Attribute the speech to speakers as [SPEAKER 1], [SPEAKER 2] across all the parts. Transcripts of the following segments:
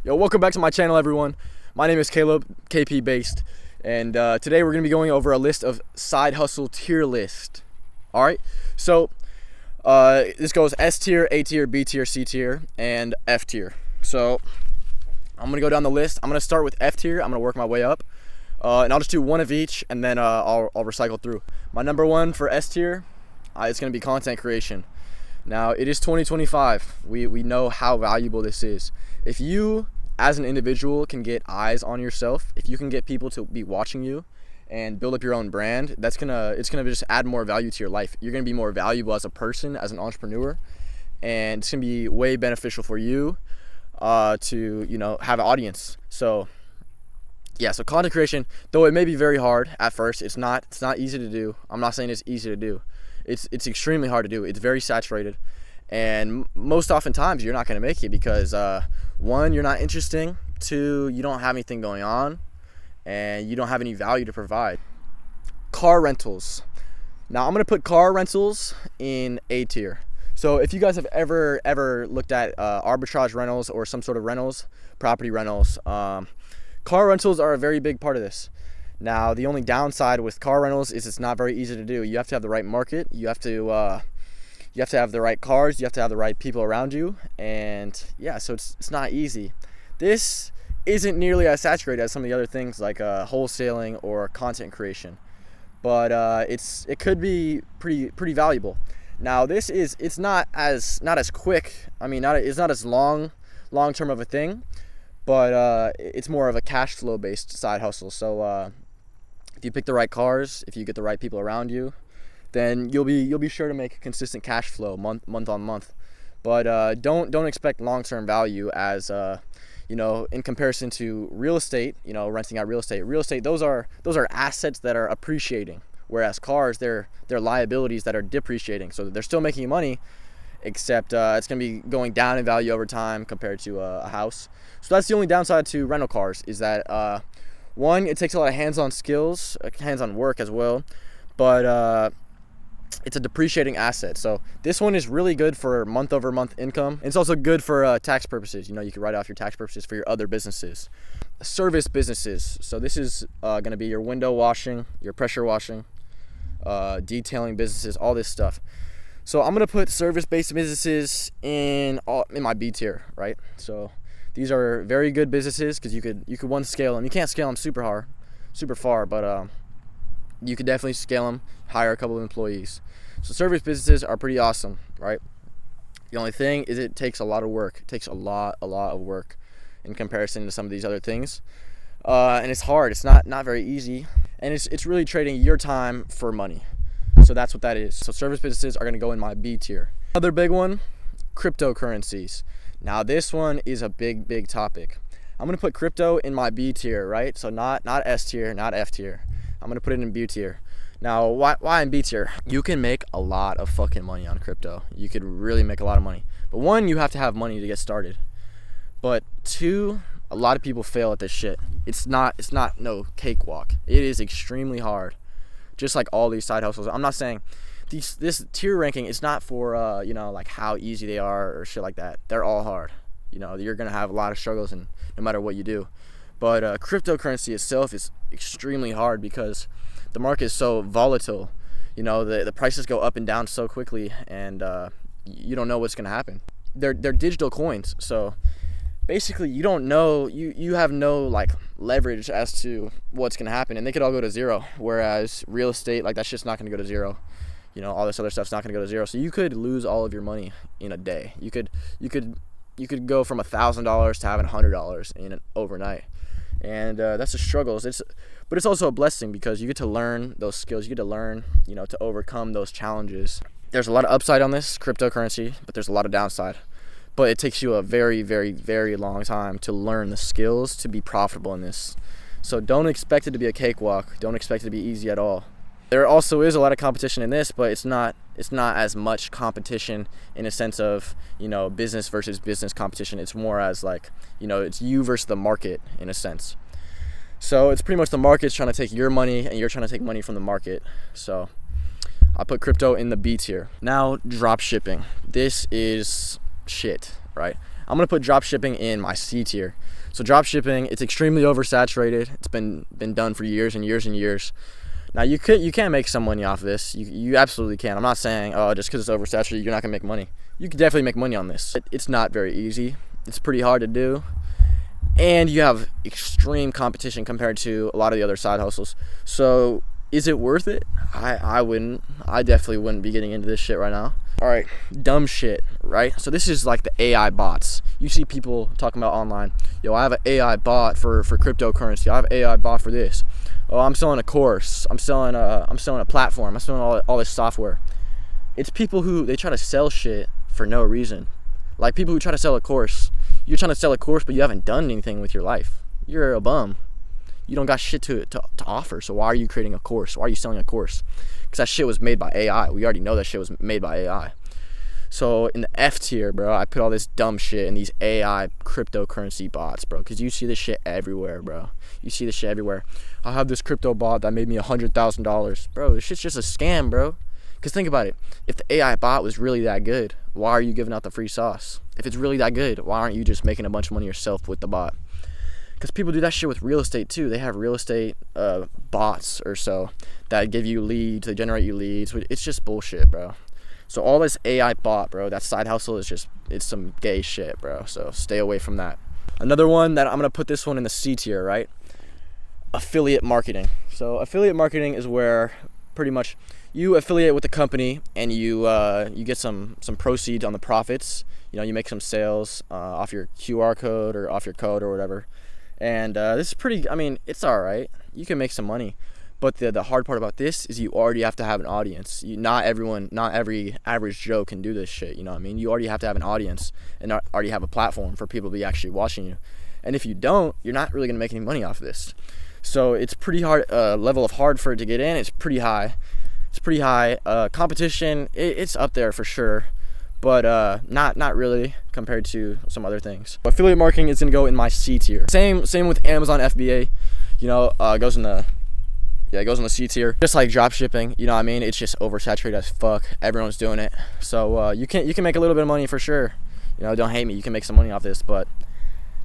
[SPEAKER 1] Yo, welcome back to my channel, everyone. My name is Caleb, KP based, and today we're going to be going over a list of side hustle tier list. All right, so this goes S tier, A tier, B tier, C tier, and F tier. So I'm going to go down the list. I'm going to start with F tier. I'm going to work my way up, and I'll just do one of each, and then I'll recycle through. My number one for S tier, it's going to be content creation. Now, it is 2025. We know how valuable this is. If you, as an individual, can get eyes on yourself, if you can get people to be watching you and build up your own brand, it's gonna just add more value to your life. You're gonna be more valuable as a person, as an entrepreneur, and it's gonna be way beneficial for you to have an audience. So yeah, so content creation, though it may be very hard at first, it's not easy to do. I'm not saying it's easy to do. It's extremely hard to do. It's very saturated, and most oftentimes you're not going to make it because one, you're not interesting, two, you don't have anything going on, and you don't have any value to provide. Car rentals. Now I'm going to put car rentals in A tier. So if you guys have ever looked at arbitrage rentals or some sort of rentals, property rentals, car rentals are a very big part of this. Now, the only downside with car rentals is it's not very easy to do. You have to have the right market. You have to have the right cars. You have to have the right people around you. And yeah, so it's not easy. This isn't nearly as saturated as some of the other things like wholesaling or content creation, but it could be pretty valuable. Now, it's not as quick. I mean, it's not as long term of a thing, but it's more of a cash flow based side hustle. So if you pick the right cars, if you get the right people around you, then you'll be sure to make a consistent cash flow month on month. But don't expect long-term value as in comparison to real estate. Renting out real estate, those are assets that are appreciating, whereas cars, they're liabilities that are depreciating. So they're still making you money, except it's going to be going down in value over time compared to a house. So that's the only downside to rental cars, is that one, it takes a lot of hands-on skills, hands-on work as well, but it's a depreciating asset. So this one is really good for month-over-month income. It's also good for tax purposes. You can write off your tax purposes for your other businesses. Service businesses. So this is going to be your window washing, your pressure washing, detailing businesses, all this stuff. So I'm going to put service-based businesses in my B tier, right? So these are very good businesses because you could one, scale them. You can't scale them super far, but you could definitely scale them, hire a couple of employees. So service businesses are pretty awesome, right? The only thing is it takes a lot of work. It takes a lot of work in comparison to some of these other things, and it's hard. It's not very easy, and it's really trading your time for money. So that's what that is. So service businesses are going to go in my B tier. Another big one, cryptocurrencies. Now this one is a big topic. I'm going to put crypto in my B tier, right? So not S tier, not F tier. I'm going to put it in B tier. Now, why in B tier? You can make a lot of fucking money on crypto. You could really make a lot of money. But one, you have to have money to get started. But two, a lot of people fail at this shit. It's not no cakewalk. It is extremely hard. Just like all these side hustles. I'm not saying this tier ranking is not for like how easy they are or shit like that. They're all hard. You're gonna have a lot of struggles and no matter what you do. But cryptocurrency itself is extremely hard because the market is so volatile. The prices go up and down so quickly, and you don't know what's gonna happen. They're digital coins, so basically you don't know, you have no like leverage as to what's gonna happen, and they could all go to zero. Whereas real estate, like, that shit's not gonna go to zero. All this other stuff's not gonna go to zero. So you could lose all of your money in a day. You could go from $1,000 to having $100 in an overnight, and that's a struggle. But it's also a blessing because you get to learn those skills. You get to learn, to overcome those challenges. There's a lot of upside on this cryptocurrency, but there's a lot of downside. But it takes you a very, very, very long time to learn the skills to be profitable in this. So don't expect it to be a cakewalk. Don't expect it to be easy at all. There also is a lot of competition in this, but it's not as much competition in a sense of, business versus business competition. It's more as like, it's you versus the market in a sense. So it's pretty much the market's trying to take your money and you're trying to take money from the market. So I put crypto in the B tier. Now, drop shipping. This is shit, right? I'm gonna put drop shipping in my C tier. So drop shipping, it's extremely oversaturated. It's been done for years and years and years. Now you can make some money off of this. You absolutely can. I'm not saying, oh, just because it's oversaturated, you're not gonna make money. You can definitely make money on this. It's not very easy. It's pretty hard to do, and you have extreme competition compared to a lot of the other side hustles. So is it worth it? I wouldn't. I definitely wouldn't be getting into this shit right now. All right, dumb shit, right? So this is like the AI bots. You see people talking about online, yo, I have an AI bot for cryptocurrency. I have an AI bot for this. Oh, I'm selling a course. I'm selling a platform. I'm selling all this software. It's people who, they try to sell shit for no reason. Like people who try to sell a course. You're trying to sell a course, but you haven't done anything with your life. You're a bum. You don't got shit to offer. So why are you creating a course? Why are you selling a course? Because that shit was made by AI. We already know that shit was made by AI. So in the F tier, bro, I put all this dumb shit in these AI cryptocurrency bots, bro. Because you see this shit everywhere, bro. You see this shit everywhere. I have this crypto bot that made me $100,000. Bro, this shit's just a scam, bro. Because think about it. If the AI bot was really that good, why are you giving out the free sauce? If it's really that good, why aren't you just making a bunch of money yourself with the bot? Because people do that shit with real estate too. They have real estate bots or so that give you leads, they generate you leads. It's just bullshit, bro. So all this AI bot, bro, that side hustle is just, it's some gay shit, bro. So stay away from that. Another one that I'm gonna put this one in the C tier, right? Affiliate marketing. So affiliate marketing is where pretty much you affiliate with the company and you get some proceeds on the profits. You know, you make some sales off your QR code or off your code or whatever. And this is pretty, I mean, it's all right. You can make some money. But the hard part about this is you already have to have an audience. Not every average Joe can do this shit, you know what I mean? You already have to have an audience and already have a platform for people to be actually watching you. And if you don't, you're not really going to make any money off of this. So it's pretty hard, level of hard for it to get in. It's pretty high. Competition, it's up there for sure. But not really compared to some other things. Affiliate marketing is gonna go in my C tier. Same with Amazon FBA. You know, it goes in the C tier. Just like drop shipping, you know what I mean? It's just oversaturated as fuck. Everyone's doing it. So you can make a little bit of money for sure. You know, don't hate me. You can make some money off this, but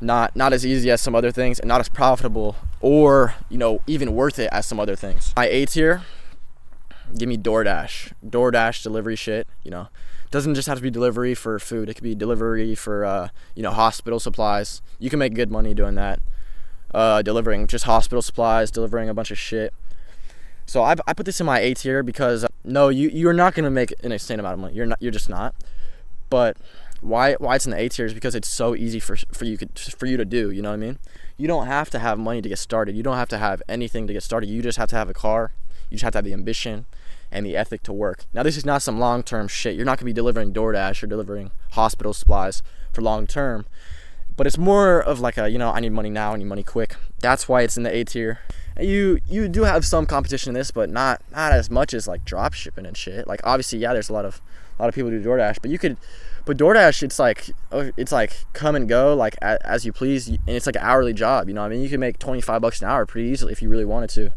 [SPEAKER 1] not as easy as some other things, and not as profitable or, you know, even worth it as some other things. My A tier, give me DoorDash delivery shit, you know. Doesn't just have to be delivery for food. It could be delivery for you know, hospital supplies. You can make good money doing that. Delivering just hospital supplies, delivering a bunch of shit. So I put this in my A tier because no, you're not gonna make an insane amount of money. You're just not. But why it's in the A tier is because it's so easy for you to do. You know what I mean? You don't have to have money to get started. You don't have to have anything to get started. You just have to have a car. You just have to have the ambition and the ethic to work. Now, this is not some long-term shit. You're not gonna be delivering DoorDash or delivering hospital supplies for long-term, but it's more of like a, you know, I need money now, I need money quick. That's why it's in the A tier. You do have some competition in this, but not as much as like drop shipping and shit. Like obviously, yeah, there's a lot of people who do DoorDash, but DoorDash, it's like come and go, like as you please, and it's like an hourly job. You know what I mean? You can make $25 an hour pretty easily if you really wanted to.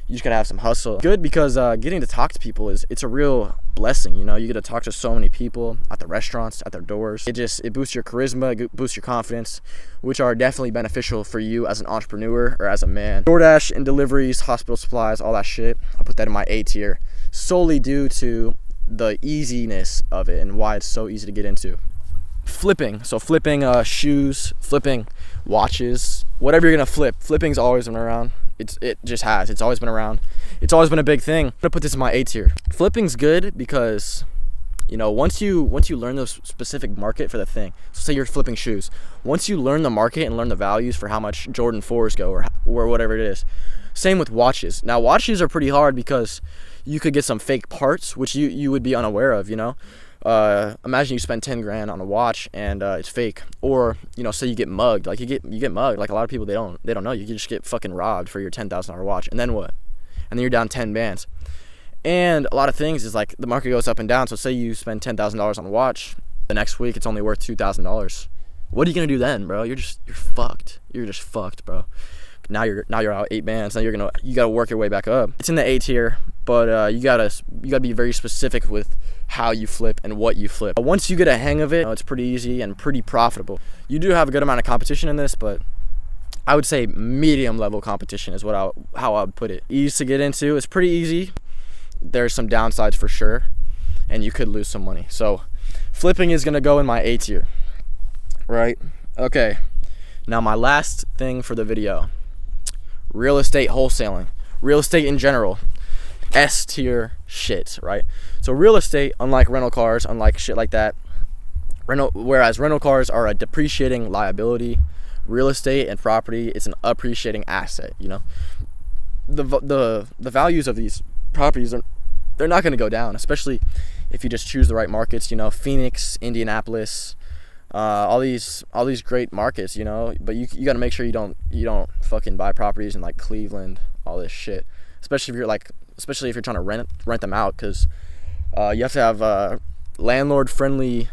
[SPEAKER 1] You just gotta have some hustle. Good, because getting to talk to people it's a real blessing. You know, you get to talk to so many people at the restaurants, at their doors. It boosts your charisma, it boosts your confidence, which are definitely beneficial for you as an entrepreneur or as a man. DoorDash and deliveries, hospital supplies, all that shit, I put that in my A tier solely due to the easiness of it and why it's so easy to get into. Flipping, so flipping shoes, flipping watches, whatever you're gonna flip. Flipping's always been around. It's always been around. It's always been a big thing. I'm gonna put this in my A tier. Flipping's good because, you know, once you learn the specific market for the thing, so say you're flipping shoes, once you learn the market and learn the values for how much Jordan 4s go or whatever it is. Same with watches. Now watches are pretty hard because you could get some fake parts which you would be unaware of, you know. Imagine you spend 10 grand on a watch and it's fake, or you know, say you get mugged. Like you get mugged. Like a lot of people, they don't know. You just get fucking robbed for your $10,000 watch, and then what? And then you're down 10 bands. And a lot of things is like the market goes up and down. So say you spend $10,000 on a watch, the next week it's only worth $2,000. What are you gonna do then, bro? You're fucked. You're just fucked, bro. Now you're out 8 bands. Now you gotta work your way back up. It's in the A tier, but you gotta be very specific with how you flip and what you flip. Once you get a hang of it, it's pretty easy and pretty profitable. You do have a good amount of competition in this, but I would say medium level competition is how I would put it. Easy to get into. It's pretty easy. There's some downsides for sure, and you could lose some money. So flipping is gonna go in my A tier, right? Okay, now my last thing for the video, real estate wholesaling. Real estate in general, S tier shit, right? So real estate, unlike rental cars, unlike shit like that, whereas rental cars are a depreciating liability, real estate and property is an appreciating asset. You know, the values of these properties they're not going to go down, especially if you just choose the right markets. You know, Phoenix, Indianapolis, all these great markets. You know, but you got to make sure you don't fucking buy properties in like Cleveland, all this shit. Especially if you're trying to rent them out, because you have to have landlord friendly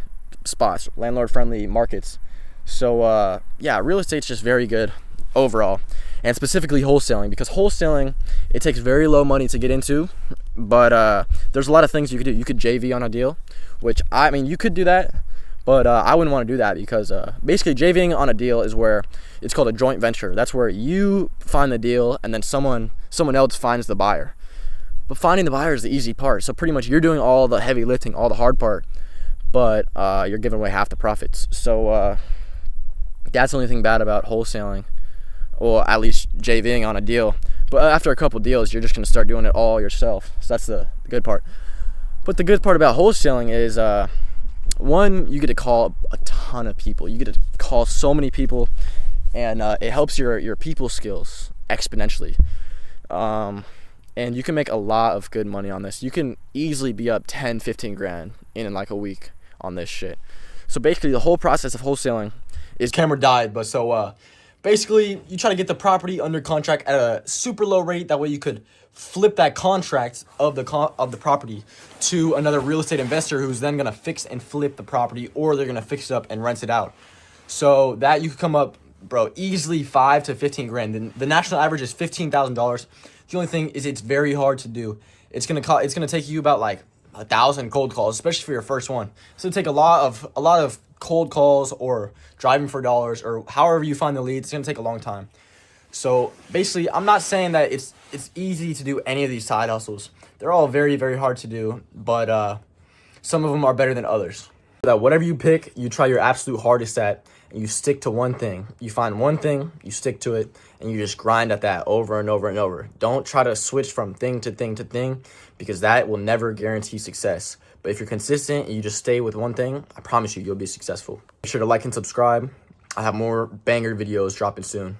[SPEAKER 1] spots, landlord friendly markets. So yeah, real estate's just very good overall, and specifically wholesaling, because wholesaling, it takes very low money to get into, but there's a lot of things you could do. You could JV on a deal, which I mean you could do that, but I wouldn't want to do that, because basically JVing on a deal is where it's called a joint venture. That's where you find the deal and then someone else finds the buyer. But finding the buyer is the easy part. So pretty much you're doing all the heavy lifting, all the hard part, but you're giving away half the profits. So that's the only thing bad about wholesaling, or at least JVing on a deal. But after a couple deals, you're just going to start doing it all yourself. So that's the good part. But the good part about wholesaling is one, you get to call a ton of people. You get to call so many people, and it helps your people skills exponentially. And you can make a lot of good money on this. You can easily be up 10, 15 grand in like a week on this shit. So basically the whole process of wholesaling is camera died, but so basically you try to get the property under contract at a super low rate. That way you could flip that contract of the property to another real estate investor, who's then gonna fix and flip the property, or they're gonna fix it up and rent it out. So that you could come up, bro, easily 5 to 15 grand. The national average is $15,000. The only thing is it's very hard to do. It's gonna take you about like 1,000 cold calls, especially for your first one. So take a lot of cold calls, or driving for dollars, or however you find the leads. It's gonna take a long time. So basically, I'm not saying that it's easy to do any of these side hustles. They're all very, very hard to do, but some of them are better than others. That whatever you pick, you try your absolute hardest at, and you stick to one thing. You find one thing, you stick to it, and you just grind at that over and over and over. Don't try to switch from thing to thing to thing, because that will never guarantee success. But if you're consistent and you just stay with one thing, I promise you'll be successful. Make sure to like and subscribe. I have more banger videos dropping soon.